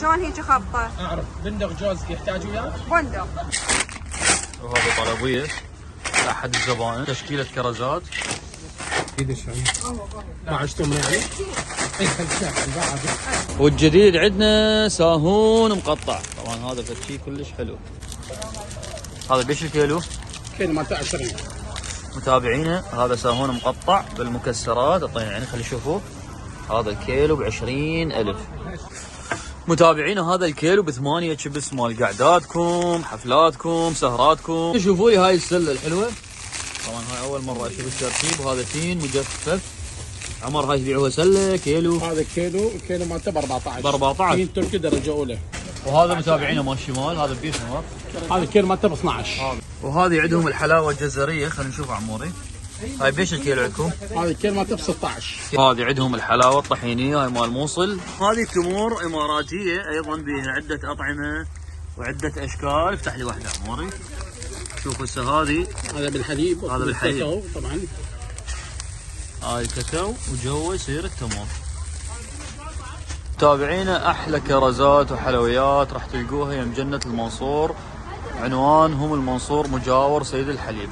شلون هيك خبطه؟ اعرف بندق جوز يحتاج وياك؟ بندق. وهذا طلبيه احد الزبائن، تشكيله كرزات. اكيد شوي ما عشتم يعني؟ والجديد عندنا ساهون مقطع، طبعا هذا فشي كلش حلو. هذا بيش الكيلو؟ كيلو مالته 20. متابعينا هذا ساهون مقطع بالمكسرات، اعطينا يعني خلي يشوفوا. هذا الكيلو ب20,000. متابعينا هذا الكيلو ب8 شبس مال قعداتكم، حفلاتكم، سهراتكم. شوفوا لي هاي السله الحلوه، طبعا هاي اول مره اشوف الترتيب. وهذا تين مجفف. عمر هاي يبيعوها سله كيلو. هذا الكيلو مالته ب 14. ب 14. تين تركي درجه اولى. وهذا متابعينا مال الشمال، هذا بيف عمر. هذا الكيلو مالته ب 12. وهذه عندهم الحلاوه الجزريه، خلينا نشوف عموري. هاي بيش الكيلو عندكم؟ هذا الكيلو مالته ب 16. هذه عندهم الحلاوه الطحينيه، هاي مال موصل. هذه تمور اماراتيه ايضا بها عده اطعمه وعده اشكال. افتح لي واحده عموري. شوف هسه هذه. هذا بالحليب. هذا بالحليب طبعا. هاي الكاكاو وجوه يصير التمر. تابعينا احلى كرزات وحلويات راح تلقوها يم جنة المنصور. عنوانهم المنصور مجاور سيد الحليب.